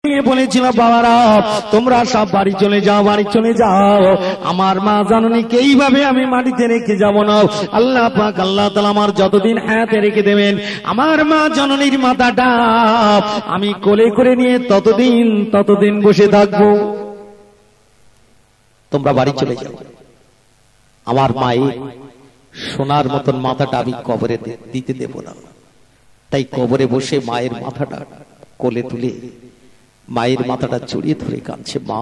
বলেছিল বাবারা তোমরা সব বাড়ি চলে যাও আমার মা জননীকে এইভাবে আমি মাটিতে রেখে যাব না। আল্লাহ পাক আল্লাহ তাআলা আমার যতদিন হায়াতে রেখে দেবেন আমার মা জননীর মাথাটা আমি কোলে করে নিয়ে ততদিন বসে থাকবো। তোমরা বাড়ি চলে যাও, আমার মায়ের সোনার মতন মাথাটা আমি কবরে দিতে দেব না। তাই কবরে বসে মায়ের মাথাটা কোলে তুলে মায়ের মাথাটা জড়িয়ে ধরে কাঁদছে, মা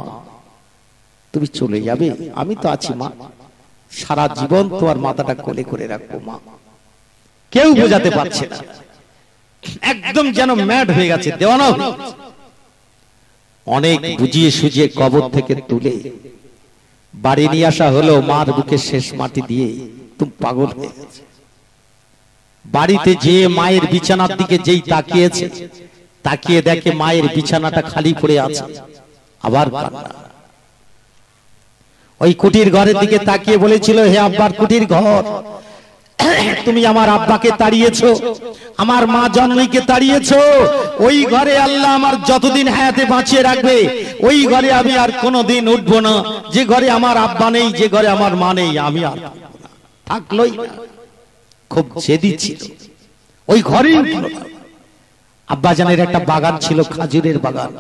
তুমি চলে যাবে, আমি তো আছি মা, সারা জীবন তোমার মাথাটা কোলে করে রাখবো মা। কেউ বোঝাতে পারছে না, একদম যেন ম্যাড হয়ে গেছে, দেওয়ানা। অনেক বুঝিয়ে সুঝিয়ে কবর থেকে তুলে বাড়ি নিয়ে আসা হলো, মার বুকে শেষ মাটি দিয়ে তুমি পাগল হয়ে গেছে। বাড়িতে যে মায়ের বিছানার দিকে যেই তাকিয়েছে, তাকিয়ে দেখে মায়ের বিছানাটা খালি পড়ে আছে, আবার কান্না। ওই কুটির ঘরের দিকে তাকিয়ে বলেছিল, হে আব্বার কুটির ঘর, তুমি আমার আব্বাকে তাড়িয়েছো, আমার মা জননীকে তাড়িয়েছো, ওই ঘরে আল্লাহ আমার যতদিন হায়াতে বাঁচিয়ে রাখবে ওই ঘরে আমি আর কোনোদিন উঠবো না। যে ঘরে আমার আব্বা নেই, যে ঘরে আমার মা নেই, আমি আর থাকলোই না। খুব জেদি ছিল, ওই ঘরেই উঠলো না। আব্বাজানের একটা বাগান ছিল, খাজুরের বাগান,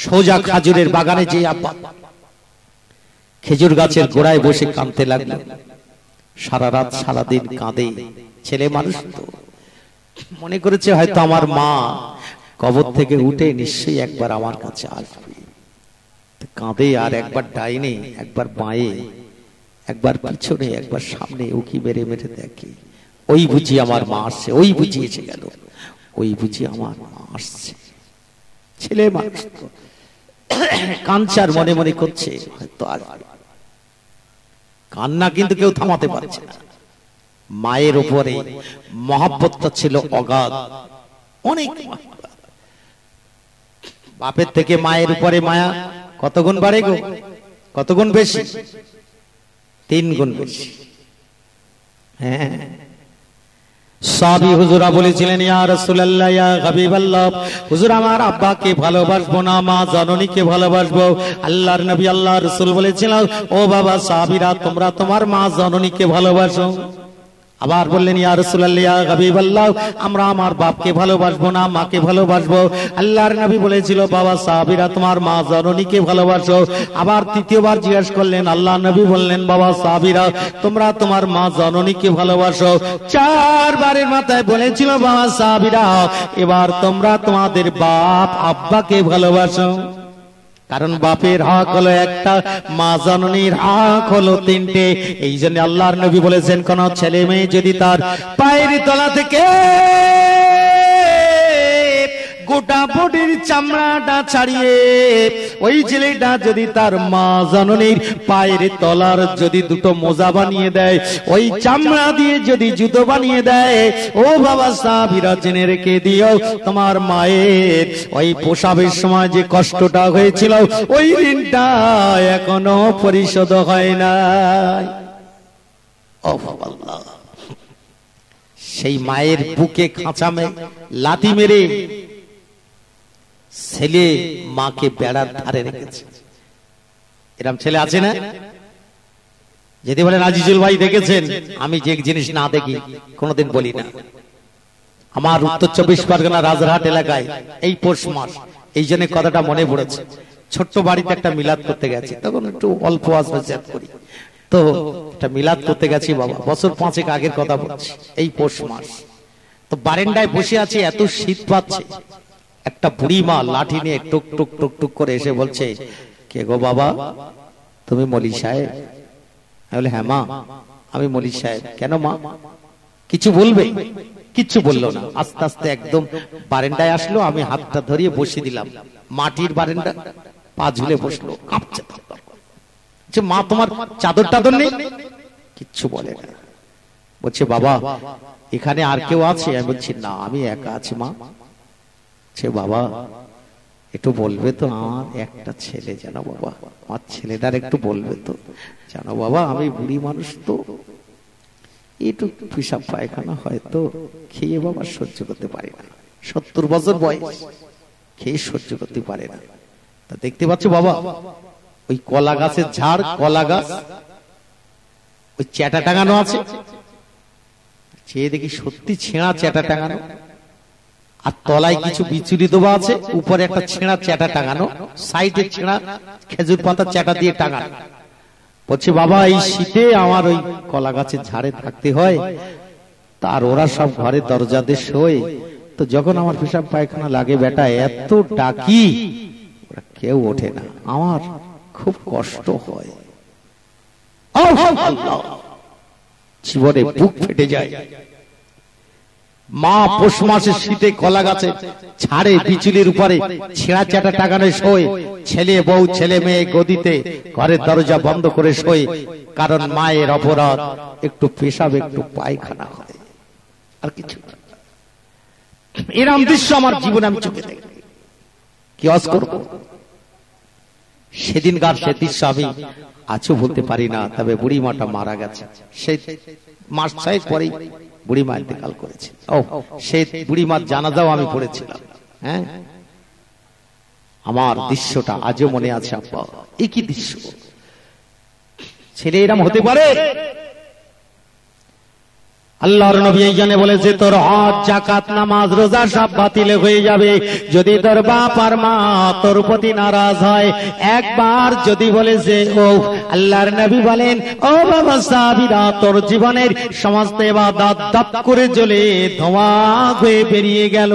সোজা খাজুরের বাগানে যে আব্বা খেজুর গাছের গোড়ায় বসে কাঁদতে লাগলো। সারা রাত সারাদিন কাঁদে, ছেলে মানুষ তো মনে করেছে হয়তো আমার মা কবর থেকে উঠে নিশ্চয়ই একবার আমার কাছে আসবে। কাঁদে আর একবার ডাইনে, একবার বাঁয়ে, একবার পিছনে, একবার সামনে উকি মেরে মেরে দেখে, ওই বুঝি আমার মা আসছে, ওই বুঝি এসে গেল, ওই বুঝি আমার মা আসছে। ছেলে মানুষ কাঞ্চার মনে মনে করছে হয়তো আসবে। কান্না কিন্তু কেউ থামাতে পারছে না। মায়ের উপরে মহব্বতটা ছিল অগাধ, অনেক। বাপের থেকে মায়ের উপরে মায়া কত গুণ বাড়ে গো, কত গুণ বেশি, 3 গুণ বেশি। হ্যাঁ, সাহাবী হুজুরা বলেছিলেন, ইয়া রাসূলুল্লাহ, ইয়া হাবিবাল্লাহ, হুজুর আমার আব্বাকে ভালোবাসবো না, মা জননীকে ভালোবাসবো। আল্লাহর নবী আল্লাহর রাসূল বলেছিলেন, ও বাবা সাহাবীরা, তোমরা তোমার মা জননীকে ভালোবাসো। আবার বললেন, ইয়া রাসূলুল্লাহ, ইয়া হাবিবাল্লাহ, আমরা আমার বাপকে ভালোবাসবো না, মাকে ভালোবাসবো। আল্লাহর নবী বলেছিল, বাবা সাহাবীরা, তোমার মা জননীকে ভালোবাসো। আবার তৃতীয়বার জিজ্ঞেস করলেন, আল্লাহর নবী বললেন, বাবা সাহাবীরা, তোমরা তোমার মা জননীকে ভালোবাসো। 4 বারের মাথায় বলেছিল, বাবা সাহাবীরা, এবার তোমরা তোমাদের বাপ আব্বাকে ভালোবাসো। কারণ বাপের হক হলো একটা, মা জননীর হক হলো 3টে। এই জন্য আল্লাহর নবী বলেছেন, কোন ছেলে মেয়ে যদি তার পায়ের তলা থেকে গোটা বডির চামড়াটা ছাড়িয়ে ওই ছেলেটা যদি তার মা জননীর পায়ের তলার যদি 2টো মোজা বানিয়ে দেয়, ওই চামড়া দিয়ে যদি জুতো বানিয়ে দেয়, ও বাবা সাহাবীরা জেনে রেখে দিও, তোমার মায়ের ওই প্রসবের সময় যে কষ্টটা হয়েছিল ওই ঋণটা এখনো পরিশোধ হয় নাই। ও আল্লাহ, সেই মায়ের বুকে খাঁচা লাথি মেরে ছেলে মাকে বেড়ার ধারে রেখেছে। এরকম ছেলে আছে না? যদি বলেন আজিজুল ভাই দেখেছেন, আমি যে জিনিস না দেখি কোনোদিন বলি না। আমার উত্তর 24 পরগনা রাজারহাট এলাকায় এই পৌষ মাস, এই জন্য কথাটা মনে পড়েছে। ছোট্ট বাড়িতে একটা মিলাদ করতে গেছি, তখন একটু অল্প আওয়াজে করি, তো একটা মিলাদ করতে গেছি বাবা, বছর 5 আগের কথা বলছি, এই পৌষ মাস। তো বারান্দায় বসে আছি, এত শীত পাচ্ছে, একটা বুড়ি মা লাঠি নিয়ে টুক টুক টুক টুক করে এসে বলছে, কে গো বাবা, তুমি মলি সাহেব? আমি বলি, হ্যাঁ মা, আমি মলি সাহেব। কেন মা, কিছু বলবে? কিচ্ছু বললো না। আস্তে আস্তে একদম বারান্দায় আসলো, আমি হাতটা ধরিয়ে বসিয়ে দিলাম, মাটির বারান্দা, পা ঝুলে বসলো, কাঁপছে। মা তোমার চাদর টাদর নেই? কিচ্ছু বলে না। বলছে, বাবা এখানে আর কেউ আছে? আমি বলছি, না আমি একা আছি মা। বাবা একটু বলবে তো, আমার একটা ছেলে, জানো বাবা, আমার ছেলেটার একটু বলবে তো, জানো বাবা আমি বুড়ি মানুষ তো, একটু পেশাব পায়খানা হয়তো খেয়ে বাবা সহ্য করতে পারি না, 70 বছর বয়স। খেয়ে সহ্য করতে পারে না। তা দেখতে পাচ্ছ বাবা, ওই কলা গাছের ঝাড়, কলা গাছ, ওই চ্যাটা টাঙানো আছে, চেয়ে দেখি সত্যি ছেঁড়া চ্যাটা টাঙানো, আর তলায় কিছু বিচুরি দেওয়া আছে, উপরে একটা ছেঁড়া চ্যাটা টাঙানো, সাইডে ছেঁড়া খেজুর পাতা চ্যাটা দিয়ে টাঙানো। বলছে বাবা এই শীতে আমার ওই কলা গাছের ঝাড়ে থাকতে হয়, তার ওরা সব ঘরে দরজাতে শোয়, তো যখন আমার পেশাব পায়খানা লাগে বেটা এত ডাকি, ওরা কেউ ওঠে না, আমার খুব কষ্ট হয়। জীবনে বুক ফেটে যায়। মা পৌষ মাসের শীতে কলা গাছে ছাড়ে বিচুলির উপরে ছেঁড়া চ্যাটা টাঙানো শোয়, ছেলে বউ ছেলে মেয়ে গদিতে ঘরের দরজা বন্ধ করে শোয়, কারণ মায়ের অপরাধ একটু পেশাব একটু পায়খানা হয়, আর কিছু। এরম দৃশ্য আমার জীবনে আমি চোখে দেখি, কি আজ করব। সেদিনকার সে দৃশ্য আমি আজও বলতে পারি না। তবে বুড়ি মাটা মারা গেছে, সেই মাস 6 পরেই বুড়ি মা ইন্তেকাল করেছে। ও সেই বুড়ি মার জানাজাও আমি পড়েছিলাম। হ্যাঁ, আমার দৃশ্যটা আজও মনে আছে। আব্বা এই কি দৃশ্য, ছেলে এরম হতে পারে? আল্লাহর নবী এই জন্য বলেছে তোর হজ যাকাত নামাজ রোজা সব বাতিল হয়ে যাবে যদি তোর বাপ আর মা তোর প্রতি নারাজ হয়। একবার যদি বলেছে, ও আল্লাহর নবী বলেন, ও বাবা সাহাবীরা, তোর জীবনের সমস্ত ইবাদত দপ করে জ্বলে ধোঁয়া হয়ে বেরিয়ে গেল।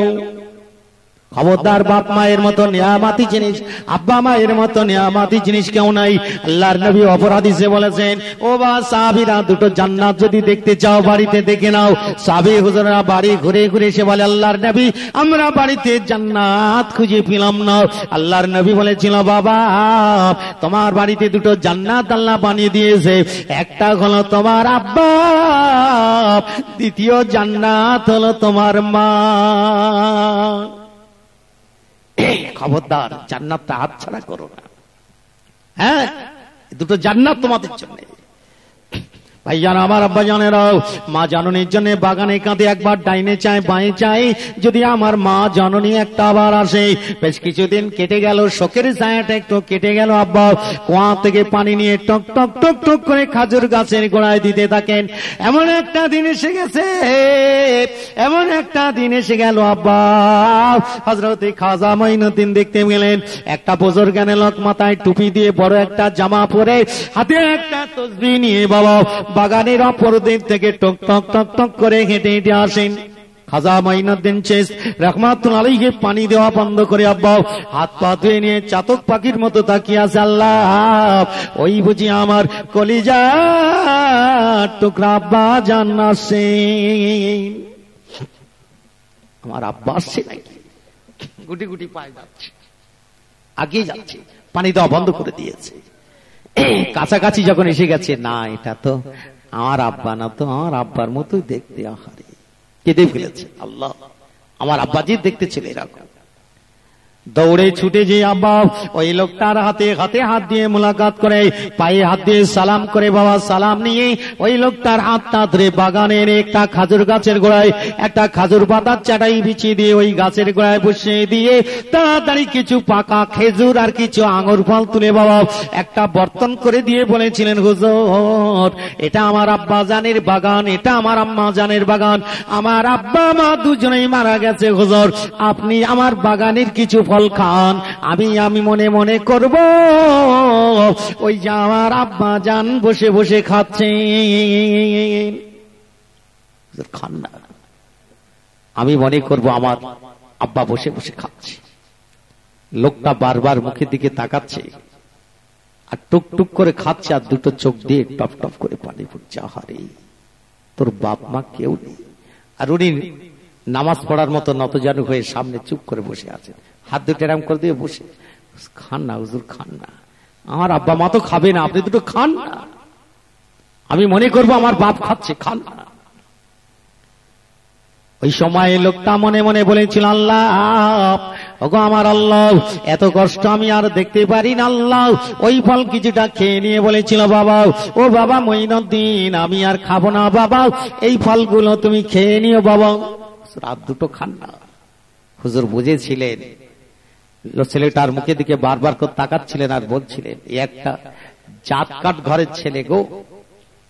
খবরদার, বাপ মায়ের মতো নিয়ামতি জিনিস, আব্বা মায়ের মতো নিয়ামতি জিনিস কেউ নাই। আল্লাহর নবী অপরাধীসে বলেছেন, ও বা সাহাবীরা, দুটো জান্নাত যদি দেখতে চাও বাড়িতে দেখে নাও। সাহাবী হুজুররা বাড়ি ঘুরে ঘুরে এসে বলে, আল্লাহর নবী আমরা বাড়িতে জান্নাত খুঁজে পেলাম না। আল্লাহর নবী বলেছিল, বাবা তোমার বাড়িতে দুটো জান্নাত আল্লাহ বানিয়ে দিয়েছে, একটা হলো তোমার আব্বা, দ্বিতীয় জান্নাত হলো তোমার মা। খবরদার, জান্নাতটা হাতছাড়া করো না। হ্যাঁ, দুটো জান্নাত তোমাদের জন্য। ভাইজান আমার, আব্বা জানেরাও, মা জননীর জন্য বাগানে কাঁদে, একবার ডাইনে চায় বাঁয়ে চায়, যদি আমার মা জননী একটা আবার আসে। বেশ কিছুদিন কেটে গেল, শোকের ছায়াটা একটু কেটে গেল। আব্বা কুয়া থেকে পানি নিয়ে টক টক টক টক করে খাজুর গাছের গোড়ায় দিতে থাকেন। এমন একটা দিন এসে গেছে, এমন একটা দিন এসে গেল, আব্বা হযরতে খাজা মাইনুদ্দিন দেখতে গেলেন একটা বুজুর্গানে লোক, মাথায় টুপি দিয়ে বড় একটা জামা পরে, হাতে একটা তসবিহ নিয়ে বাবা বাগানের অপর দিক থেকে টক টক টক টক করে হেঁটে হেঁটে আসেন। খাজা মাইনুদ্দিন চিশতি রাহমাতুল্লাহ আলাইহি পানি দেওয়া বন্ধ করে আব্বা হাত পা ধুয়ে নিয়ে চাতক পাখির মতো তাকিয়ে আছে। আল্লাহ, ওই বুঝি আমার কলিজা টুকরা আব্বা জান আসেন। আমার আব্বা আসছে নাকি, গুটি গুটি পায়ে যাচ্ছে, আগিয়ে যাচ্ছে, পানি দেওয়া বন্ধ করে দিয়েছে। কাছাকাছি যখন এসে গেছে, না এটা তো আমার আব্বা না, তো আমার আব্বার মতোই দেখতে, আহারে কেঁদে ফেলেছে। আল্লাহ, আমার আব্বাজি দেখতে ছিল এরকম। দৌড়ে ছুটে যে আব্বা ওই লোকটার হাতে হাতে হাত দিয়ে মোলাকাত করে, পায়ে হাত দিয়ে সালাম করে, বাবা সালাম নিয়ে ওই লোকটার হাতটা ধরে বাগানের একটা খাজুর গাছের গোড়ায় একটা খাজুর পাতার চাটাই বিছিয়ে দিয়ে ওই গাছের গোড়ায় বসিয়ে দিয়ে তাড়াতাড়ি কিছু পাকা খেজুর আর কিছু আঙুর ফল তুলে বাবা একটা বর্তন করে দিয়ে বলেছিলেন, হুজুর এটা আমার আব্বা জানের বাগান, এটা আমার আম্মা জানের বাগান, আমার আব্বা মা দুজনেই মারা গেছে, হুজুর আপনি আমার বাগানের কিছু ফল খান, আমি মনে মনে করব ওই যে আমার আব্বা জান বসে বসে খাচ্ছেন। খান না, আমি মনে করব আমার আব্বা বসে বসে খাচ্ছে। লোকটা বারবার মুখের দিকে তাকাচ্ছে আর টুক টুক করে খাচ্ছে, আর দুটো চোখ দিয়ে টপ টপ করে পানি পড়ছে। আহারে, তোর বাপ মা কেউ নেই, আর উনি নামাজ পড়ার মতো নতজানু হয়ে সামনে চুপ করে বসে আছেন, হাত দুটো এরম করে দিয়ে বসে। খান না হুজুর, খান না, আমার আব্বা মা তো খাবে না, আপনি দুটো খান না, আমি মনে করবো আমার বাপ খাচ্ছে, খান না। ওই সময় লোকটা মনে মনে বলেছিল, আল্লাহ ওগো আমার আল্লাহ, এত কষ্ট আমি আর দেখতে পারি না আল্লাহ। ওই ফল কিছুটা খেয়ে নিয়ে বলেছিল, বাবা ও বাবা মঈনুদ্দিন আমি আর খাবো না বাবা, এই ফলগুলো তুমি খেয়ে নিও বাবা, রাত দুটো খান না। হুজুর বুঝেছিলেন ছেলেটার মুখের দিকে বারবার করে তাকাচ্ছিলেন আর বলছিলেন, একটা জাত কাট ঘরের ছেলে গো,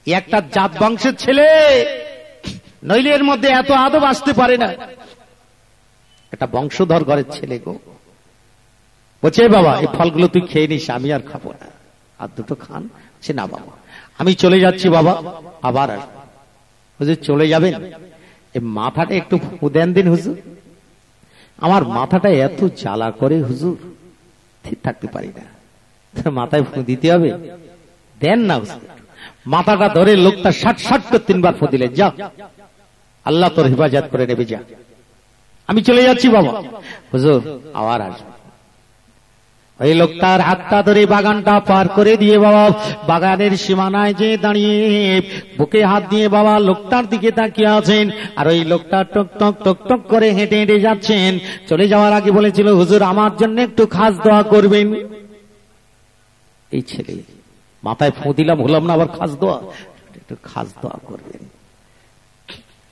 একটা জাত বংশের ছেলে, নইলে এর মধ্যে এত আদব আসতে পারে না, একটা বংশধর ঘরের ছেলে গো। বলছে বাবা এই ফলগুলো তুই খেয়ে নিস, আমি আর খাবো না, আর দুটো খান। সে না বাবা আমি চলে যাচ্ছি বাবা, আবার আসবো। হুজুর চলে যাবেন? এই মাথাটা একটু ফু দেন দিন হুজুর, আমার মাথাটা এত জ্বালা করে হুজুর, ঠিক থাকতে পারি না, মাথায় ফু দিতে হবে, দেন না হুজুর। মাথাটা ধরে লোকটা ষাট ষাট করে 3 বার ফু দিলেন, যা আল্লাহ তোর হেফাজত করে নেবে, যা আমি চলে যাচ্ছি বাবা। হুজুর আবার আসবো। ওই লোকটার হাতটা ধরে বাগানটা পার করে দিয়ে বাবা বাগানের সীমানায় যে দাঁড়িয়ে বুকে হাত দিয়ে বাবা লোকটার দিকে তাকিয়ে আছেন। আর ওই লোকটা টক টক টক টক করে হেঁটে হেঁটে যাচ্ছেন। চলে যাওয়ার আগে বলেছিল, হুজুর আমার জন্য একটু খাস দোয়া করবেন। এই ছেলে মাথায় ফু দিলাম, হলাম না, আবার খাস দোয়া, একটু খাস দোয়া করবেন।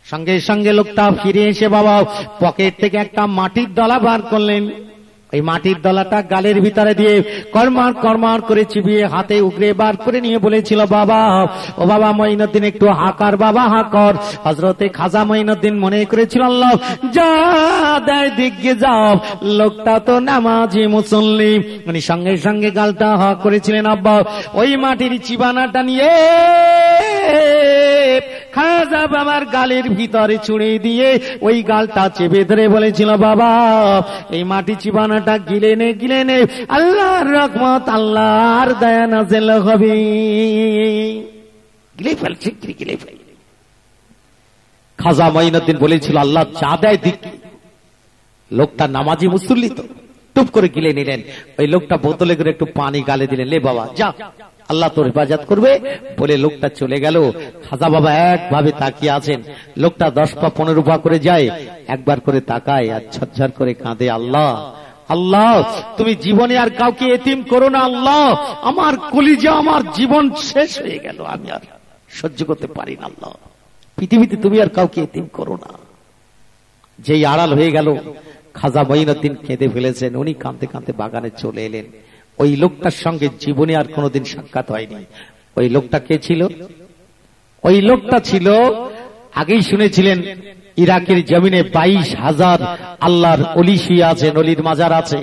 সঙ্গে সঙ্গে লোকটা ফিরে এসে বাবা পকেট থেকে একটা মাটির দলা বার করলেন। এই মাটির দলাটা গালের ভিতরে দিয়ে কর্মার কর্মার করে চিবিয়ে হাতে উগরে বার করে নিয়ে বলেছিল, বাবা ও বাবা মঈনুদ্দিন একটু হাকার, বাবা হাকর। হযরতে খাজা মঈনুদ্দিন মনে করেছিল আল্লাহ যা দেয় দিকে যাও, লোকটা তো নামাজি মুসল্লি। উনি সঙ্গে সঙ্গে গালটা হা করেছিলেন। আব্বা ওই মাটির চিবানাটা নিয়ে খাজা বাবার গালের ভিতরে ছুঁড়ে দিয়ে ওই গালটা চেপে ধরে বলেছিল, বাবা এই মাটি চিবানাটা গিলে নে আল্লাহর রহমত, আল্লাহর দয়া নাযিল হবে। গিলে ফেলছে, গিলে ফেল। খাজা মঈনুদ্দিন বলেছিল, আল্লাহ যা দেয় দিক। লোকটা নামাজি মুসল্লি তো টুপ করে গিলে নিলেন। ওই লোকটা বোতলে করে একটু পানি গালে দিলেন, লে বাবা যা আল্লাহ তোর হেফাজত করবে বলে লোকটা চলে গেল। খাজা বাবা একভাবে তাকিয়ে আছেন। লোকটা 10 পা 15 পা করে যায়, একবার করে তাকায় আর ঝরঝর করে কাঁদে, আল্লাহ আল্লাহ তুমি জীবনে আর কাউকে এতিম করো না, আল্লাহ আমার কলিজা, আমার জীবন শেষ হয়ে গেল, আমি আর সহ্য করতে পারি না, আল্লাহ পৃথিবীতে তুমি আর কাউকে এতিম করো না। যেই আড়াল হয়ে গেল, খাজা মঈনুদ্দিন কেঁদে ফেলেছেন। উনি কাঁদতে কাঁদতে বাগানে চলে এলেন। ওই লোকটার সঙ্গে জীবনে আর কোনোদিন সাক্ষাৎ হয়নি। ওই লোকটা কে ছিল? ওই লোকটা ছিল, আগেই শুনেছিলেন, ইরাকের জমিনে 22,000 আল্লাহর অলি শুয়ে আছেন, অলির মাজার আছে।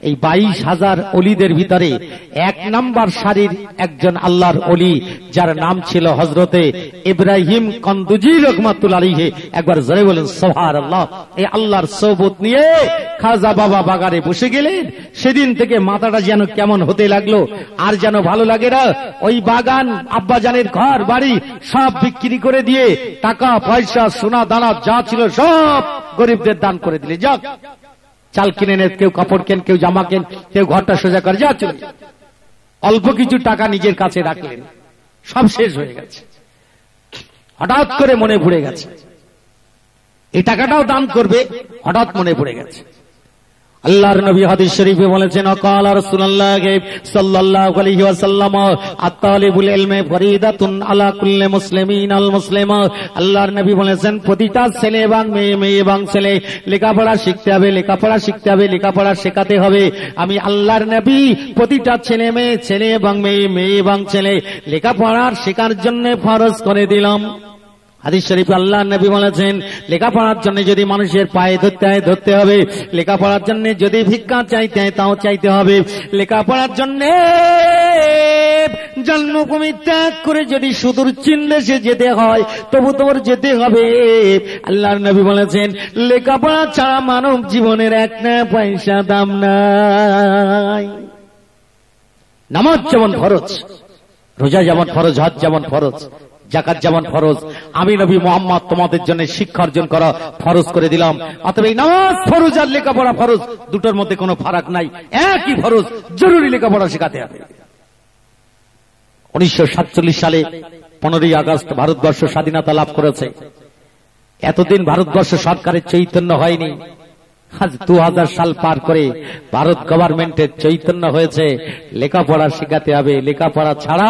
এই 22,000 অলিদের ভিতরে 1 নাম্বার সারির একজন আল্লাহর অলি, যার নাম ছিল হযরতে ইব্রাহিম কন্দুজি রাহমাতুল্লাহ আলাইহি। একবার জোরে বলেন সুবহানাল্লাহ। এই আল্লাহর সোহবত নিয়ে খাজা বাবা বাগানে বসে গেলেন। সেদিন থেকে মাথাটা যেন কেমন হতে লাগলো, আর যেন ভালো লাগে না। ওই বাগান, আব্বাজানের ঘর বাড়ি সব বিক্রি করে দিয়ে টাকা পয়সা সোনা দানা যা ছিল সব গরিবদের দান করে দিলে। যাক, চাল কিনে নেন, কেউ কাপড় কেন, কেউ জামা কেন, কেউ ঘরটা সোজা করে, যা চলে। অল্প কিছু টাকা নিজের কাছে রাখলেন, সব শেষ হয়ে গেছে। হঠাৎ করে মনে পড়ে গেছে এই টাকাটাও দান করবে, হঠাৎ মনে পড়ে গেছে। আল্লাহর নবী হাদিস শরীফে বলেছেন, ওয়াকাল রাসূলুল্লাহ সাল্লাল্লাহু আলাইহি ওয়াসাল্লাম, আত-তালিবুল ইলমি ফরিদাতুন আলা কুল্লি মুসলিমিন আল মুসলিমা। আল্লাহর নবী বলেছেন, প্রতিটা ছেলে এবং মেয়ে এবং ছেলে লেখাপড়া শিখতে হবে, লেখাপড়া শিখতে হবে, লেখাপড়া শেখাতে হবে। আমি আল্লাহর নবী প্রতিটা ছেলে এবং মেয়ে এবং ছেলে লেখাপড়ার শেখার জন্য ফরজ করে দিলাম। হাদিস শরীফে আল্লাহর নবী বলেছেন, লেখাপড়ার জন্য যদি মানুষের পায়ে ধরতে হয় ধরতে হবে, লেখাপড়ার জন্য যদি ভিক্ষা চাইতে হয় তাও চাইতে হবে, লেখাপড়ার জন্য জন্মভূমি ত্যাগ করে যদি সুদূর চীন দেশে যেতে হয় তবু তোর যেতে হবে। আল্লাহর নবী বলেছেন, লেখাপড়া ছাড়া মানব জীবনের 1 পয়সা দাম নাই। নামাজ যেমন ফরজ, রোজা যেমন ফরজ, হজ যেমন ফরজ, যাকাত যেমন ফরজ, আমি নবী মুহাম্মদ তোমাদের জন্য শিক্ষা অর্জন করা ফরজ করে দিলাম। অতএব এই নামাজ ফরজ আর লেখাপড়া ফরজ, দুটোর মধ্যে কোনো ফারাক নাই, একই ফরজ, জরুরি লেখাপড়া শেখাতে হবে। 1947 সালে 15ই আগস্ট ভারতবর্ষ স্বাধীনতা লাভ করেছে। এতদিন ভারতবর্ষ সরকারের চৈতন্য হয়নি, আজ 2000 সাল পার করে ভারত গভর্নমেন্টের চৈতন্য হয়েছে, লেখাপড়া শেখাতে হবে, লেখাপড়া ছাড়া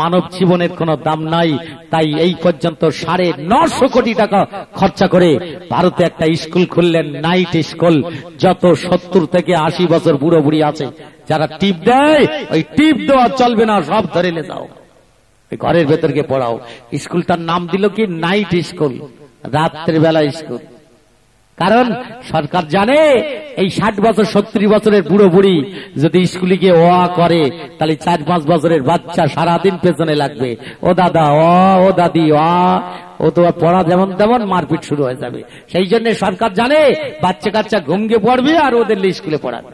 মানব জীবনের কোনো দাম নাই। তাই এই পর্যন্ত 950 কোটি টাকা খরচা করে ভারতে একটা স্কুল খুললেন, নাইট স্কুল। যত 70 থেকে 80 বছর বুড়ো বুড়ি আছে যারা টিপ দেয়, ওই টিপ দেওয়া চলবে না, সব ধরে নিয়ে যাও, ঘরের ভেতরকে পড়াও। স্কুলটার নাম দিল কি নাইট স্কুল, রাত্রের বেলা স্কুল। কারণ সরকার জানে এই 60 বছর 70 বছরের বুড়ো বুড়ি যদি স্কুলে গিয়ে ওয়া করে, তাহলে 4-5 বছরের বাচ্চা সারাদিন পেছনে লাগবে, ও দাদা ও দাদি ও তো পড়া যেমন তেমন, মারপিট শুরু হয়ে যাবে। সেই জন্য সরকার জানে বাচ্চা কাচ্চা ঘুমকে পড়বে আর ওদের স্কুলে পড়াবে।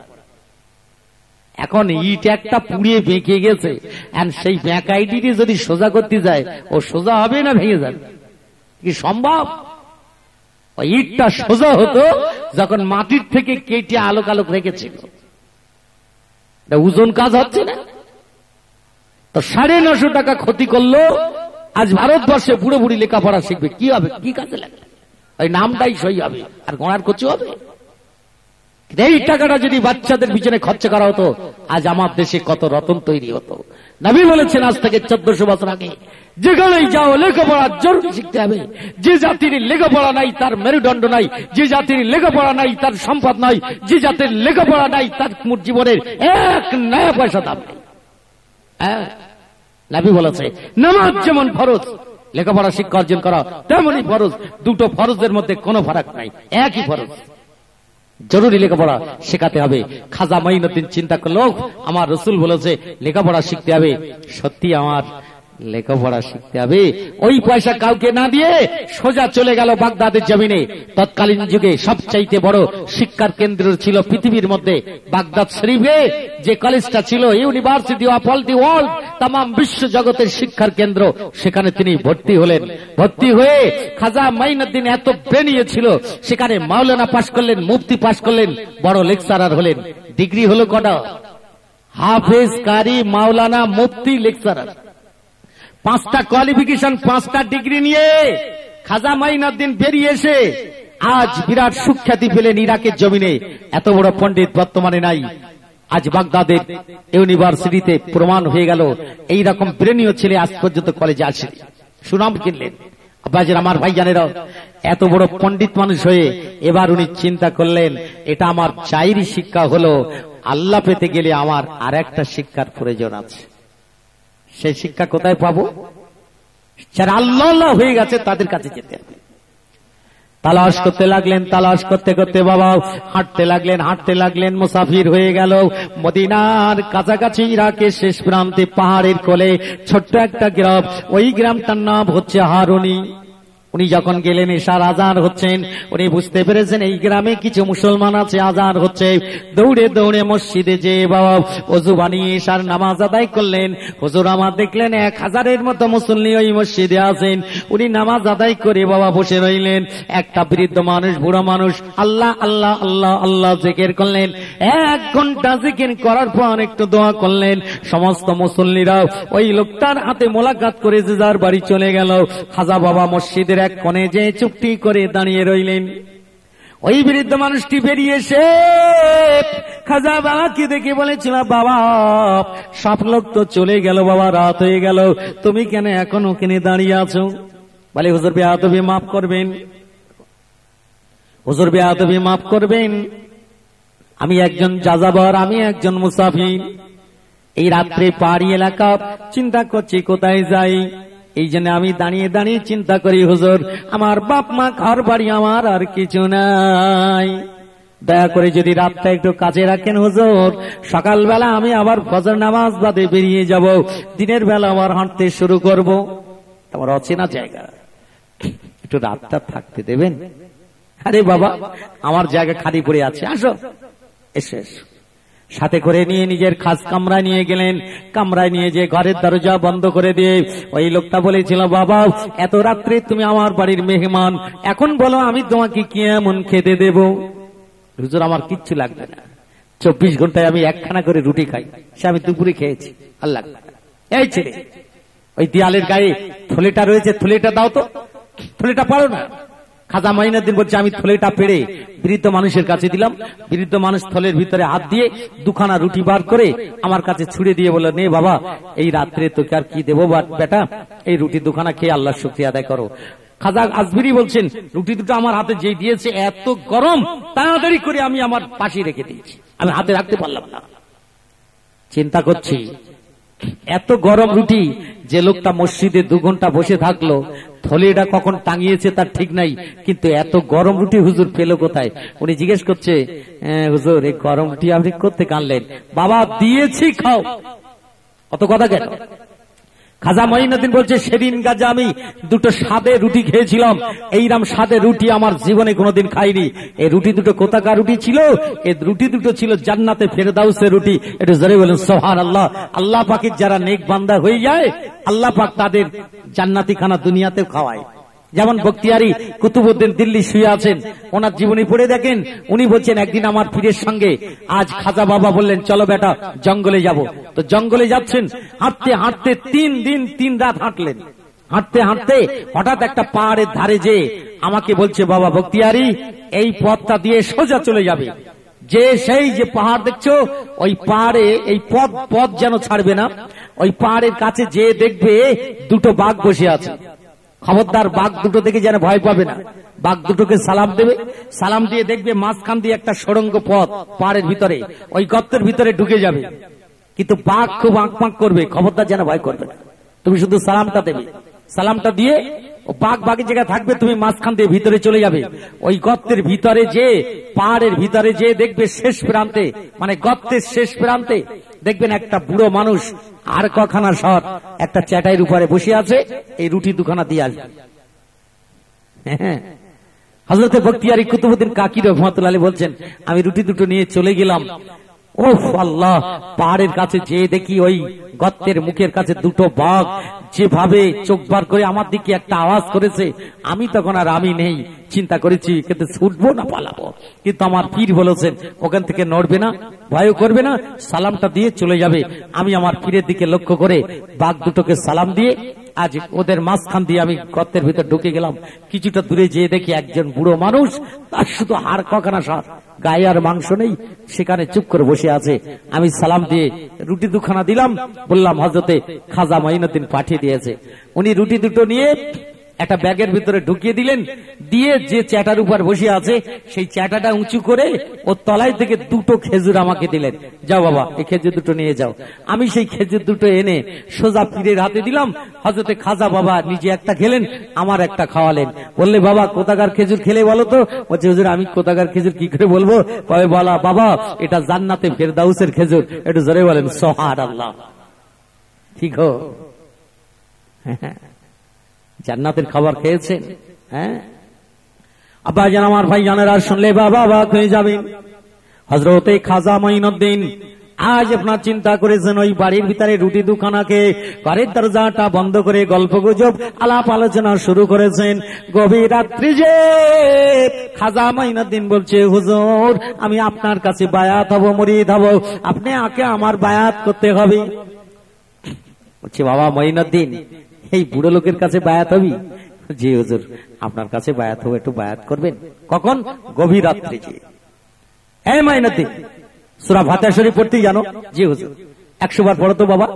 এখন ইট একটা পুড়িয়ে বেঁকে গেছে, সেই বেঁকা ইটটি যদি সোজা করতে যায়, ও সোজা হবে না ভেঙে যাবে? কি সম্ভব? ওই ইটটা সোজা হতো যখন মাটির থেকে কেটে আলোক আলোক রেখেছিল। ওজন কাজ হচ্ছে না তো 950 টাকা ক্ষতি করলো। আজ ভারতবর্ষে বুড়ো বুড়ি লেখাপড়া শিখবে, কি হবে, কি কাজে লাগবে? ওই নামটাই সই হবে, আর গোড়ার কচু হবে। এই টাকাটা যদি বাচ্চাদের পিছনে খরচা করা হতো, আজ আমার দেশে কত রতন তৈরি হতো। নবী বলেছেন আজ থেকে 1400 বছর আগে, যেখানেই যাও লেখাপড়া জরুরি শিখতে হবে। যে জাতির লেখাপড়া নাই তার মেরুদণ্ড নাই, যে জাতির লেখাপড়া নাই তার সম্পদ নাই, যে জাতির লেখাপড়া নাই তার জীবনের 1 নয়া পয়সা দাম নেই। নবী বলেছে নামাজ যেমন ফরজ, লেখাপড়া শিক্ষা অর্জন করা তেমনই ফরজ। দুটো ফরজের মধ্যে কোনো ফারাক নাই, একই ফরজ। জরুরি লেখাপড়া শেখাতে হবে। খাজা মাইনুদ্দিন চিন্তা করলো, আমার রসুল বলেছে লেখাপড়া শিখতে হবে, সত্যি আমার লেখাপড়া শিখতে হবে। ওই পয়সা কাউকে না দিয়ে সোজা চলে গেল বাগদাদের জমিনে। তৎকালীন যুগে সবচাইতে বড় শিক্ষার কেন্দ্র ছিল পৃথিবীর মধ্যে বাগদাদ শরীফে যে কলেজটা ছিল, university of all the world, তাম বিশ্ব জগতের শিক্ষার কেন্দ্র। সেখানে তিনি ভর্তি হলেন। ভর্তি হয়ে খাজা মাইনুদ্দিন এত ব্রেনিয়ে ছিল, সেখানে মাওলানা পাশ করলেন, মুফতি পাশ করলেন, বড় লেকচারার হলেন। ডিগ্রি হলো কটা? হাফেজ, কারি, মাওলানা, মুফতি, লেকচারার। 5টা কোয়ালিফিকেশন, 5টা ডিগ্রি নিয়ে খাজা মাইনুদ্দিন বেরিয়ে এসে আজ বিরাট সুখ্যাতি পেলেন ইরাকের জমিনে। এত বড় পণ্ডিত বর্তমানে নাই। আজ বাগদাদের ইউনিভার্সিটিতে প্রমাণ হয়ে গেল এইরকম ব্রেনীয় ছেলে আজ পর্যন্ত কলেজে আসে, সুনাম কিনলেন। আব্বাজের আমার ভাইজানেরা, এত বড় পণ্ডিত মানুষ হয়ে এবার উনি চিন্তা করলেন, এটা আমার চাইরি শিক্ষা হলো, আল্লাহ পেতে গেলে আমার আর একটা শিক্ষার প্রয়োজন আছে। সেই শিক্ষা কোথায় পাবো? যারা আল্লাহ হয়ে গেছে তাদের কাছে যেতে হবে। তালাশ করতে লাগলেন, তালাশ করতে করতে বাবা হাঁটতে লাগলেন, মুসাফির হয়ে গেল মদিনার কাছাকাছি ইরাকের শেষ প্রান্তে পাহাড়ের কোলে ছোট্ট একটা গ্রাম। ওই গ্রামটার নাম হচ্ছে হারুনি। উনি যখন গেলেন, এশার আজান হচ্ছেন, উনি বুঝতে পেরেছেন এই গ্রামে কিছু মুসলমান আছে, আজান হচ্ছে। দৌড়ে দৌড়ে মসজিদে যে বাবা ওযু বানিয়ে এশার নামাজ আদায় করলেন। হুজুর আমার দেখলেন 1000-এর মতো মুসল্লি ওই মসজিদে আছেন। উনি নামাজ আদায় করে বাবা বসে রইলেন। একটা বৃদ্ধ মানুষ, বুড়ো মানুষ আল্লাহ আল্লাহ আল্লাহ আল্লাহ জিকির করলেন। 1 ঘন্টা জিকির করার পর একটু দোয়া করলেন। সমস্ত মুসল্লিরা ওই লোকটার হাতে মোলাকাত করে যে যার বাড়ি চলে গেল। খাজা বাবা মসজিদের এক কোণে যে চুপটি করে দাঁড়িয়ে রইলেন। ওই বৃদ্ধ মানুষটি বেরিয়ে এসে খাজা বাবাকে দেখে বলেছিল, বাবা সব লোক তো চলে গেল, বাবা রাত হয়ে গেল, তুমি কেন এখন ওখানে দাঁড়িয়ে আছো? বলে হুজুর বেয়াদবি মাফ করবেন, হুজুর বেয়াদবি মাফ করবেন, আমি একজন যাযাবর, আমি একজন মুসাফির। এই রাত্রে পাহাড়ি এলাকা চিন্তা করছি কোথায় যাই। এই জন্য আমি দাঁড়িয়ে দাঁড়িয়ে চিন্তা করি, হুজুর আমার বাপ মা, ঘর বাড়ি আমার আর কিছু নাই, দয়া করে যদি রাতটা একটু কাছে রাখেন হুজুর, সকালবেলা আমি আবার ফজর নামাজ বাদে বেরিয়ে যাব, দিনের বেলা আবার হাঁটতে শুরু করব। আমার অচেনা জায়গা, একটু রাতটা থাকতে দেবেন? আরে বাবা আমার জায়গা খালি পড়ে আছে, আসো, এসে এসো। সাথে করে নিয়ে নিজের খাস কামরায় নিয়ে গেলেন। কামরায় নিয়ে যে ঘরের দরজা বন্ধ করে দিয়ে ওই লোকটা বলেছিল, বাবা এত রাত্রে তুমি আমার বাড়ির মেহমান, এখন বলো আমি তোমাকে কি এমন খেতে দেব? হুজুর আমার কিচ্ছু লাগবে না, 24 ঘন্টায় আমি একখানা করে রুটি খাই, সে আমি দুপুরে খেয়েছি, আল্লাহ। এই ছেলে ওই দেয়ালের গায়ে থলেটা রয়েছে, থলেটা দাও তো, থলেটা পারো না? খাজা মাইনুদ্দিন বলছে আমি থলেটা পেড়ে বৃদ্ধ মানুষের কাছে দিলাম। বৃদ্ধ মানুষ থলের ভিতরে হাত দিয়ে দুখানা রুটি বার করে আমার কাছে ছুড়ে দিয়ে বলল, নে বাবা, এই রাত্রে তোকে আর কি দেবো বেটা, এই রুটি দুখানা খেয়ে আল্লাহর শুকরিয়া আদায় করো। খাজা আজমিরি বলছেন, রুটি দুটো আমার হাতে যে দিয়েছে এত গরম, তাড়াতাড়ি করে আমি আমার পাশে রেখে দিয়েছি, আমি হাতে রাখতে পারলাম না। চিন্তা করছি, এত গরম রুটি, যে লোকটা মসজিদে 2 ঘন্টা বসে থাকলো, থলেটা কখন টাঙিয়েছে তার ঠিক নাই, কিন্তু এত গরম রুটি হুজুর পেল কোথায়? উনি জিজ্ঞেস করছে, হুজুর এই গরম রুটি আপনি কোত্থেকে আনলেন? বাবা দিয়েছি, খাও। অত কথা কেন? খাজা মাইনুদ্দিন বলছে, সেদিন গাজা আমি 2টো স্বাদের রুটি খেয়েছিলাম, এইরকম স্বাদের রুটি আমার জীবনে কোনোদিন খাইনি। এই রুটি 2টো কোথাকার রুটি ছিল? এই রুটি 2টো ছিল জান্নাতে ফেরদাউসের রুটি। এটা জোরে বলেন সুবহানাল্লাহ। আল্লাহ পাকের যারা নেক বান্দা হয়ে যায়, আল্লাহ পাক তাদের জান্নাতি খানা দুনিয়াতেও খাওয়ায়। যেমন বখতিয়ারি কুতুবউদ্দিন দিল্লি শুয়ে আছেন, ওনার জীবনী পড়ে দেখেন। উনি বলছেন, একদিন আমার পীরের সঙ্গে আজ খাজা বাবা বললেন, চলো বেটা জঙ্গলে যাব। তো জঙ্গলে যাচ্ছেন, হাঁটতে হাঁটতে 3 দিন 3 রাত হাঁটলেন। হাঁটতে হাঁটতে হঠাৎ একটা পাহাড়ের ধারে যে আমাকে বলছে, বাবা বখতিয়ারি, এই পথটা দিয়ে সোজা চলে যাবে, যে সেই যে পাহাড় দেখছো, ওই পাহাড়ে এই পথ যেন ছাড়বে না। ওই পাহাড়ের কাছে যে দেখবে 2টো বাঘ বসে আছে, খবরদার বাঘ 2টো দেখে যেন ভয় পাবে না। বাঘ 2টোকে সালাম দেবে, সালাম দিয়ে দেখবে মাঝখান দিয়ে একটা সুড়ঙ্গ পথ পাহাড়ের ভিতরে, ওই গর্তের ভিতরে ঢুকে যাবে। কিন্তু বাঘ খুব আঁকপাঁক করবে, খবরদার যেন ভয় করবে না। তুমি শুধু সালামটা দেবে, সালামটা দিয়ে ও বাঘ বাঘের জায়গায় থাকবে, তুমি মাঝখান দিয়ে ভিতরে চলে যাবে। ওই গর্তের ভিতরে যে, পাহাড়ের ভিতরে যে দেখবে শেষ প্রান্তে, মানে গর্তের শেষ প্রান্তে দেখবেন একটা বুড়ো মানুষ আর কখানা সর একটা চ্যাটাইয়ের উপরে বসে আছে, এই রুটি 2খানা দিয়ে আসবে। হযরতে বখতিয়ারি কুতুবউদ্দিন কাকি রহমাতুল্লাহ আলাইহি বলছেন, আমি রুটি 2টো নিয়ে চলে গেলাম। ওহ আল্লাহ, পাহাড়ের কাছে যে দেখি ওই গর্তের মুখের কাছে 2টো বাঘ যেভাবে চোখ বার করে আমার দিকে একটা আওয়াজ করেছে, আমি তখন আর আমি নেই, চিন্তা করেছি কিন্তু ছুটবো না পালাবো। কিন্তু আমার পীর বলেছেন, ওখান থেকে নড়বে না, ভয় করবে না, সালামটা দিয়ে চলে যাবে। আমি আমার পীরের দিকে লক্ষ্য করে বাঘ 2টোকে সালাম দিয়ে আজ ওদের মাঝখান দিয়ে আমি গর্তের ভিতর ঢুকে গেলাম। কিছুটা দূরে যেয়ে দেখি একজন বুড়ো মানুষ, তার শুধু হাড় কখানা সার, গায়ে আর মাংস নেই, সেখানে চুপ করে বসে আছে। আমি সালাম দিয়ে রুটি 2খানা দিলাম, বললাম হযরতে খাজা মাইনুদ্দিন পাঠিয়ে দিয়েছে। উনি রুটি 2টো নিয়ে একটা ব্যাগের ভিতরে ঢুকিয়ে দিলেন, দিয়ে যে চ্যাটার উপর বসে আছে সেই চ্যাটাটা উঁচু করে ওর তলায় থেকে 2টো খেজুর আমাকে দিলেন, যাও বাবা এই খেজুর 2টো নিয়ে যাও। আমি সেই খেজুর 2টো এনে সোজা পীরের হাতে দিলাম। হযরতে খাজা বাবা নিজে একটা খেলেন, আমার একটা খাওয়ালেন। বললে, বাবা কোথাকার খেজুর খেলে বলো তো? বলছে, হুজুর আমি কোথাকার খেজুর কি করে বলবো? কবে বলা, বাবা এটা জান্নাতে ফেরদাউসের খেজুর। একটু জোরে বলেন সুবহানাল্লাহ। ঠিক হো, জান্নাতের খাবার খেয়েছেন? হ্যাঁ আব্বা জান, আমার ভাই জানেরা, শুনলে বাবা অবাক হয়ে যাবেন। হযরতে খাজা মাইনুদ্দিন আজ আপনার চিন্তা করেছেন, ওই বাড়ির ভিতরে রুটি 2খানাকে ঘরের দরজাটা বন্ধ করে গল্প গুজব আলাপ আলোচনা শুরু করেছেন। গভীর রাত্রি যে খাজা মাইনুদ্দিন বলছে, হুজুর আমি আপনার কাছে বায়াত হব, মুরিদ হব, আপনি আগে আমার বায়াত করতে হবে। বলছে, বাবা মাইনুদ্দিন এই বুড়ো লোকের কাছে বায়াত হবি? জি হুজুর আপনার কাছে বায়াত হবে, একটু বায়াত করবেন। কখন? গভীর রাত্রে। যে হ্যাঁ মাইনুদ্দিন সূরা ফাতিহা শরীফ পড়তে জানো? জি হুজুর। 100 বার পড়ো তো বাবা।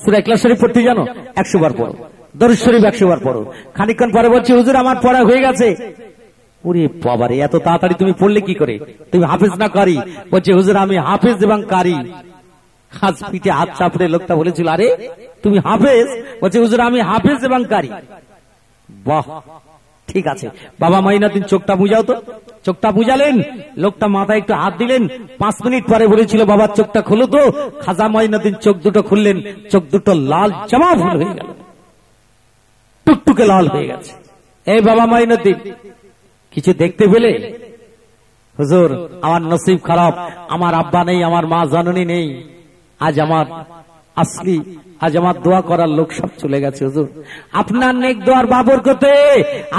সূরা ইখলাস শরীফ পড়তে জানো? 100 বার পড়ো। দরুদ শরীফ 100 বার পড়ো। খানিকক্ষণ পরে বলছে, হুজুর আমার পড়া হয়ে গেছে। ওরে বাবা রে, এত তাড়াতাড়ি তুমি পড়লে কি করে? তুমি হাফেজ না কারি? বলছে, হুজুর আমি হাফেজ এবং কারি। আজ পিঠে হাত চাপড়ে লোকটা বলেছিল, আরে তুমি হাফেজ? বলছে, হুজুর আমি হাফেজ এবং কারি। বাহ, ঠিক আছে বাবা মাইনুদ্দিন চোখটা বুঝাও তো। চোখটা বুঝালেন, লোকটা মাথায় একটু হাত দিলেন। 5 মিনিট পরে বলেছিল, বাবার চোখটা খুলো তো। খাজা মাইনুদ্দিন চোখ 2টো খুললেন, চোখ 2টো লাল জামা ফুল হয়ে গেল, টুকটুকে লাল হয়ে গেছে। এই বাবা মাইনুদ্দিন কিছু দেখতে পেলে? হুজুর আমার নসিব খারাপ, আমার আব্বা নেই, আমার মা জননী নেই, আজ আমার আসলি আজ আমার দোয়া করার লোক সব চলে গেছে। হুজুর আপনার নেক দোয়ার বাবরকতে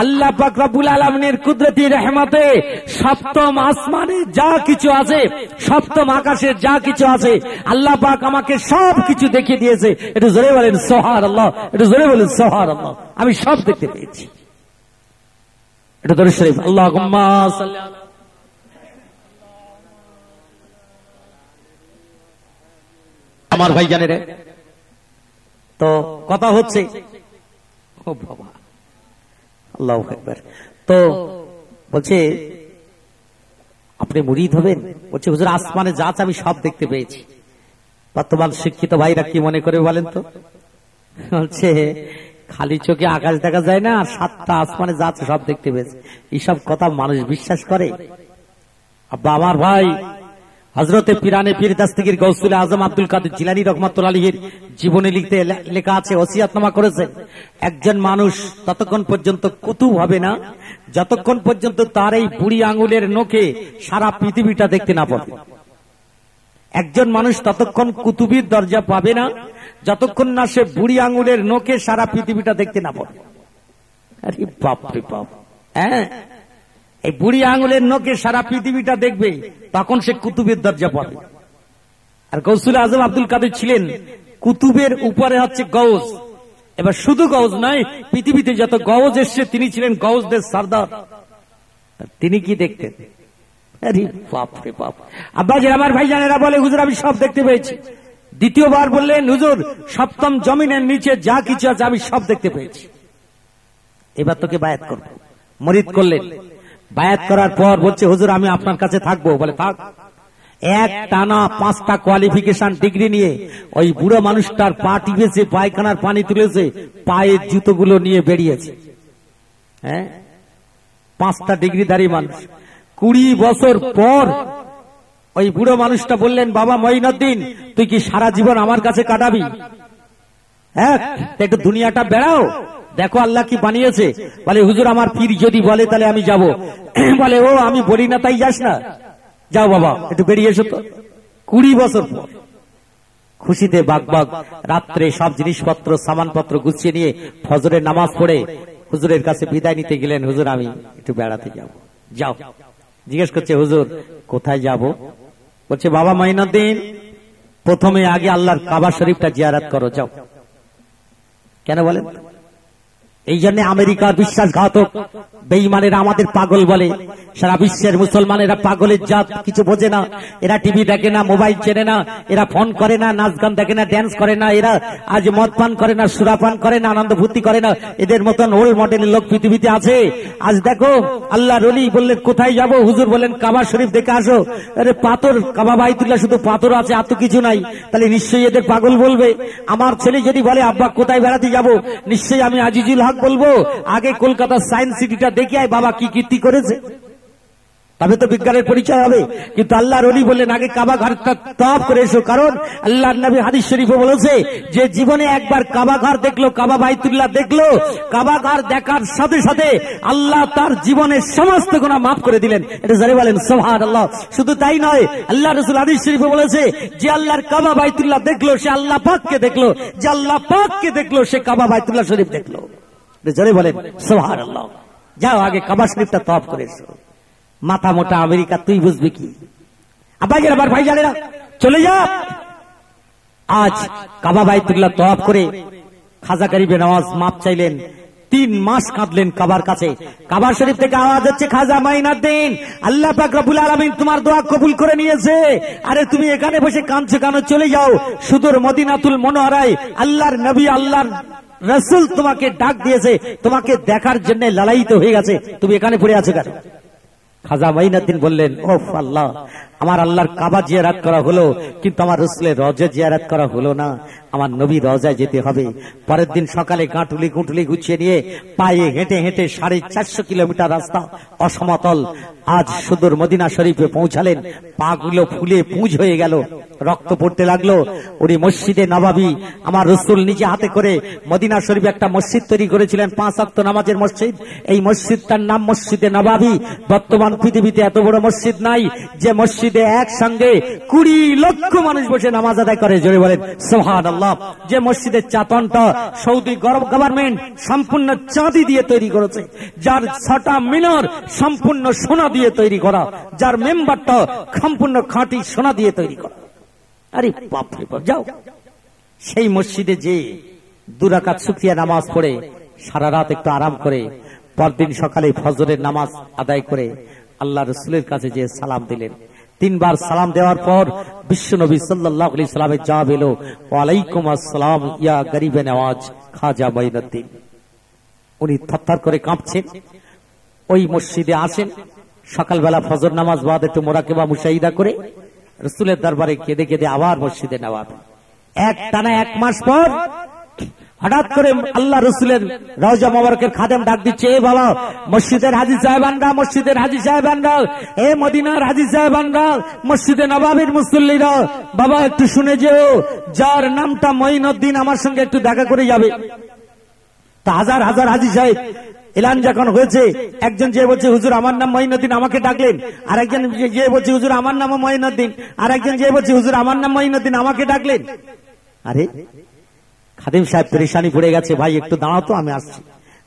আল্লাহ পাক রব্বুল আলামিনের কুদরতি রহমতে সপ্তম আসমানে যা কিছু আছে, সপ্তম আকাশে যা কিছু আছে, আল্লাহ পাক আমাকে সব কিছু দেখিয়ে দিয়েছে। একটু জোরে বলেন সুবহানাল্লাহ, একটু জোরে বলেন সুবহানাল্লাহ। আমি সব দেখতে পেয়েছি। এটা দরুদ শরীফ। আল্লাহুম্মা সাল্লি আলা। আমার ভাই জানে রে, তো কথা হচ্ছে, ও বাবা আল্লাহু আকবার, তো বলছে আপনি মুরিদ হবেন? বলছে হুজুর আসমানে যা আছে আমি সব দেখতে পেয়েছি। বর্তমান শিক্ষিত ভাইরা কি মনে করে বলেন তো? বলছে খালি চোখে আকাশ দেখা যায় না, আর 7টা আসমানে যা আছে সব দেখতে পেয়েছে। এইসব কথা মানুষ বিশ্বাস করে? আব্বা আমার ভাই, হযরতে পিরানে পীর দস্তগীর গৌসুল আজম আব্দুল কাদের জিলানী রহমাতুল্লাহ আলাইহির জীবনী লিখতে লেখা আছে, ওসিয়তনামা করেছেন, একজন মানুষ ততক্ষণ পর্যন্ত কুতুব হবে না যতক্ষণ পর্যন্ত তার এই বুড়ি আঙুলের নখে সারা পৃথিবীটা দেখতে না পাবে। একজন মানুষ ততক্ষণ কুতুবির দরজা পাবে না যতক্ষণ না সে বুড়ি আঙুলের নখে সারা পৃথিবীটা দেখতে না পাবে। আরে বাপ রে বাপ, হ্যাঁ, এই বুড়ি আঙুলের নখে সারা পৃথিবীটা দেখবে, তখন সে কুতুবের দরজা পাবে। আর গৌসুল আজম আব্দুল কাদের ছিলেন কুতুবের উপরে হচ্ছে গৌস। এবার শুধু গৌস নয়, পৃথিবীতে যত গৌস এসছে তিনি ছিলেন গৌসদের সর্দার। তিনি কি দেখতেন? আরে বাপ রে বাপ। আব্বাজি আমার ভাইজানেরা বলে হুজুর আমি সব দেখতে পেয়েছি। দ্বিতীয়বার বললেন হুজুর সপ্তম জমিনের নিচে যা কিছু আছে আমি সব দেখতে পেয়েছি। এবার তোকে বায়াত করব। মুরিদ করলেন। বায়াত করার পর বলছে হুজুর আমি আপনার কাছে থাকবো। বলে থাক। এক টানা 5টা কোয়ালিফিকেশন ডিগ্রি নিয়ে ওই বুড়ো মানুষটার পা টিপেছে, পায়খানার পানি তুলেছে, পায়ের জুতোগুলো নিয়ে বেরিয়েছে। হ্যাঁ, 5টা ডিগ্রিধারী মানুষ। 20 বছর পর ওই বুড়ো মানুষটা বললেন বাবা মঈনুদ্দিন তুই কি সারা জীবন আমার কাছে কাটাবি? হ্যাঁ, একটু দুনিয়াটা বেড়াও, দেখো আল্লাহ কি বানিয়েছে। বলে হুজুর আমার পীর যদি বলে তাহলে আমি যাব। বলে ও আমি বলি না তাই যাস না, যাও বাবা একটু বেরিয়ে এসো তো। 20 বছর পর খুশিতে বাগবাগ রাত্রে সব জিনিসপত্র সামানপত্র গুছিয়ে নিয়ে ফজরের নামাজ পড়ে হুজুরের কাছে বিদায় নিতে গেলেন। হুজুর আমি একটু বেড়াতে যাব। যাও। জিজ্ঞেস করছে হুজুর কোথায় যাব? বলছে বাবা মঈনুদ্দিন প্রথমে আগে আল্লাহর কাবা শরীফটা জিয়ারত করো, যাও। কেন বলেন? এই জন্য আমেরিকার বিশ্বাসঘাতক বেঈমানেরা আমাদের পাগল বলে। সারা বিশ্বের মুসলমানেরা পাগলের জাত, কিছু বোঝে না। এরা টিভি দেখে না, মোবাইল চেনে না, এরা ফোন করে না, নাচ গান দেখে না, ড্যান্স করে না, এরা আজ মদ পান করে না, সুরা পান করে না, আনন্দ ফুর্তি করে না। এদের মতন ওল্ড মডেলের লোক পৃথিবীতে আছে। আজ দেখো আল্লাহর ওলি বললেন কোথায় যাব? হুজুর বললেন কাবা শরীফ দেখে আসো। আরে পাথর, কাবা বাইতুল্লাহ শুধু পাথর আছে, আর তো কিছু নাই। তাহলে নিশ্চয়ই এদের পাগল বলবে। আমার ছেলে যদি বলে আব্বা কোথায় বেড়াতে যাব, নিশ্চয়ই আমি আজিজুল হক বলবো আগে কলকাতা সায়েন্স সিটিটা দেখে আয় বাবা কি কীর্তি করেছে, তবে তো বিজ্ঞানের পরিচয় হবে। কিন্তু আল্লাহর ওলি বললেন আগে কাবা ঘরটা তওয়াফ করে এসো। কারণ আল্লাহর নবী হাদিস শরীফে বলেছে যে জীবনে একবার কাবা ঘর দেখলো, কাবা বাইতুল্লাহ দেখলো, কাবা ঘর দেখার সাথে সাথে আল্লাহ তার জীবনের সমস্ত গুনাহ মাফ করে দিলেন। এটা জোরে বলেন সুবহানাল্লাহ। শুধু তাই নয়, আল্লাহ রাসূল হাদিস শরীফে বলেছে যে আল্লাহর কাবা বাইতুল্লাহ দেখলো সে আল্লাহ পাককে দেখলো, যে আল্লাহ পাককে দেখলো সে কাবা বাইতুল্লাহ শরীফ দেখলো। জোরে বলেন সুবহানাল্লাহ। যাও আগে কাবা শরীফটা তওয়াফ করে এসো। মাথা মোটা আমেরিকা, তুই বুঝবি কি? আব্বাজির আবার ভাই জানেরা চলে যা। আজ কাবা বাইতুল্লাহ তওয়াফ করে খাজা গরিবে নওয়াজ মাপ চাইলেন। 3 মাস কাঁদলেন কাবার কাছে। কাবা শরীফ থেকে আওয়াজ হচ্ছে খাজা মঈনুদ্দিন আল্লাহ পাক রব্বুল আলামিন তোমার দোয়া কবুল করে নিয়েছে। আরে তুমি এখানে বসে কাঁদছো কেন? চলে যাও সুদূর মদিনাতুল মুনাওয়ারায়। আল্লাহর নবী আল্লাহর রাসূল তোমাকে ডাক দিয়েছে, তোমাকে দেখার জন্য লালায়িত হয়ে গেছে, তুমি এখানে পড়ে আছো কেন? খাজা মঈনুদ্দিন বললেন ওফ আল্লাহ, আমার আল্লাহর কাবা জিয়ারত করা হলো কিন্তু আমার রাসূলের রওজা জিয়ারত করা হলো না। আমার নবী রওজায় যেতে হবে। পরের দিন সকালে গাঁটুলি গুঁটুলি গুছিয়ে নিয়ে পায়ে হেঁটে হেঁটে 450 কিলোমিটার রাস্তা অসমতল আজ সুদূর মদিনা শরীফে পৌঁছালেন। পাগুলো ফুলে পুঁজ হয়ে গেল, রক্ত পড়তে লাগলো। ওই মসজিদে নববী আমার রাসূল নিজে হাতে করে মদিনা শরীফে একটা মসজিদ তৈরি করেছিলেন, 5 ওয়াক্ত নামাজের মসজিদ। এই মসজিদটার নাম মসজিদে নববী। বর্তমান পৃথিবীতে এত বড় মসজিদ নাই যে মসজিদে একসঙ্গে 20 লক্ষ মানুষ বসে নামাজ আদায় করে। জোরে বলেন সুবহানাল্লাহ। যে মসজিদের চাতনটা সৌদি গভর্নমেন্ট সম্পূর্ণ চাঁদি দিয়ে তৈরি করেছে, যার 6টা মিনার সম্পূর্ণ সোনা দিয়ে তৈরি করা, যার মেম্বারটা সম্পূর্ণ খাঁটি সোনা দিয়ে তৈরি করা। আরে বাপ রে বাপ, যাও সেই মসজিদে যে 2 রাকাত শুকরিয়া নামাজ পড়ে সারা রাত একটু আরাম করে পরদিন সকালে ফজরের নামাজ আদায় করে আল্লাহ রসুলের কাছে যে সালাম দিলেন, 3 বার সালাম দেওয়ার পর বিশ্বনবী সাল্লাল্লাহু আলাইহি সাল্লামের জবাব এলো, ওয়ালাইকুম আসসালাম ইয়া গরিবে নওয়াজ খাজা মঈনুদ্দিন। উনি থরথর করে কাঁপছেন, ওই মসজিদে আসেন, সকালবেলা ফজর নামাজ বাদ একটু মোরাকেবা মুশাহিদা করে রসুলের দরবারে কেঁদে কেঁদে আবার মসজিদে নেওয়া। টানা 1 মাস পর হঠাৎ করে আল্লাহ রসুলের রওজা মোবারকের খাদেম ডাক দিচ্ছে, এ বাবা, মসজিদের হাজী সাহেবানরা, মসজিদের হাজী সাহেবানরা, এ মদিনার হাজী সাহেবানরা, মসজিদে নবাবির মুসল্লিরা, বাবা একটু শুনে যেও, যার নামটা মঈনুদ্দিন আমার সঙ্গে একটু দেখা করে যাবে। তা হাজার হাজার হাজী সাহেব এলান যখন হয়েছে, একজন যে বলছে হুজুর আমার নাম মঈনুদ্দিন, আমাকে ডাকলেন, আর একজন যে বলছে হুজুর আমার নামও মঈনুদ্দিন, আর একজন যে বলছে হুজুর আমার নাম মঈনুদ্দিন, আমাকে ডাকলেন। আরে খাদিম সাহেব পেরেশানি পড়ে গেছে, ভাই একটু দাঁড়াও তো, আমি আসছি।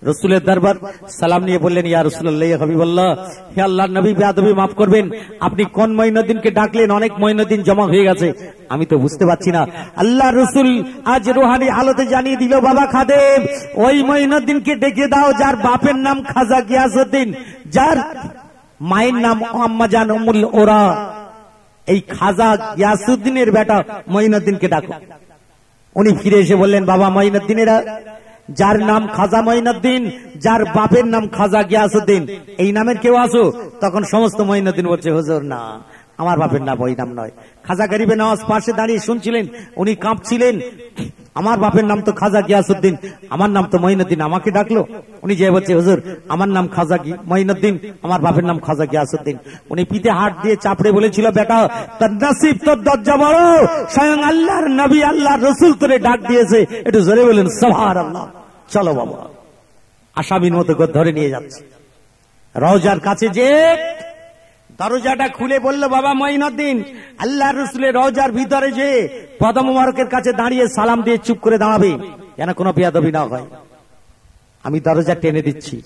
রসুলের দরবার সালাম নিয়ে বললেন, ইয়া রাসূলুল্লাহ, ইয়া হাবিবাল্লাহ, হে আল্লাহর নবী, বেয়াদবি মাফ করবেন, আপনি কোন মঈনুদ্দিনকে ডাকলেন? অনেক মঈনুদ্দিন জমা হয়ে গেছে, আমি তো বুঝতে পারছি না। আল্লাহ রসুল আজ রুহানি হালতে জানিয়ে দিল, বাবা খাদেম, ওই মঈনুদ্দিনকে ডেকে দাও যার বাপের নাম খাজা গিয়াসউদ্দিন, যার মায়ের নাম আম্মাজান উম্মুল ওরা। এই খাজা গিয়াসউদ্দিনের বেটা মঈনুদ্দিনকে ডাকো। উনি ফিরে এসে বললেন, বাবা মঈনুদ্দিনেরা, যার নাম খাজা মঈনুদ্দিন, যার বাপের নাম খাজা গিয়াসউদ্দিন, এই নামের কেউ আসো? তখন সমস্ত মঈনুদ্দিন বলছে, হুজুর না, আমার বাপের নাম ওই নাম নয়। খাজা গরিবে নওয়াজ পাশে দাঁড়িয়ে শুনছিলেন, উনি কাঁপছিলেন, আমার বাপের নাম তো খাজা গিয়াসউদ্দিন, আমার নাম তো মঈনুদ্দিন, আমাকে ডাকলো। উনি যে বলছে, হুজুর আমার নাম খাজা মঈনুদ্দিন, আমার বাপের নাম খাজা গিয়াসউদ্দিন। উনি পিঠে হাত দিয়ে চাপড়ে বলেছিল, বেটা তোর নসিব, তোর দরজা বড়, স্বয়ং আল্লাহর নবী আল্লাহর রসুল তোরে ডাক দিয়েছে। একটু জোরে বলেন সুবহানাল্লাহ। চলো বাবা, আসামির মতো ধরে নিয়ে যাচ্ছে। রওজার কাছে যে দরজাটা খুলে বলল, বাবা মঈনুদ্দিন, আল্লাহ রসুলের রওজার ভিতরে যে কদম মোবারকের কাছে দাঁড়িয়ে সালাম দিয়ে চুপ করে দাঁড়াবে, যেন কোনো বেয়াদবি না হয়। আমি দরজা টেনে দিচ্ছি,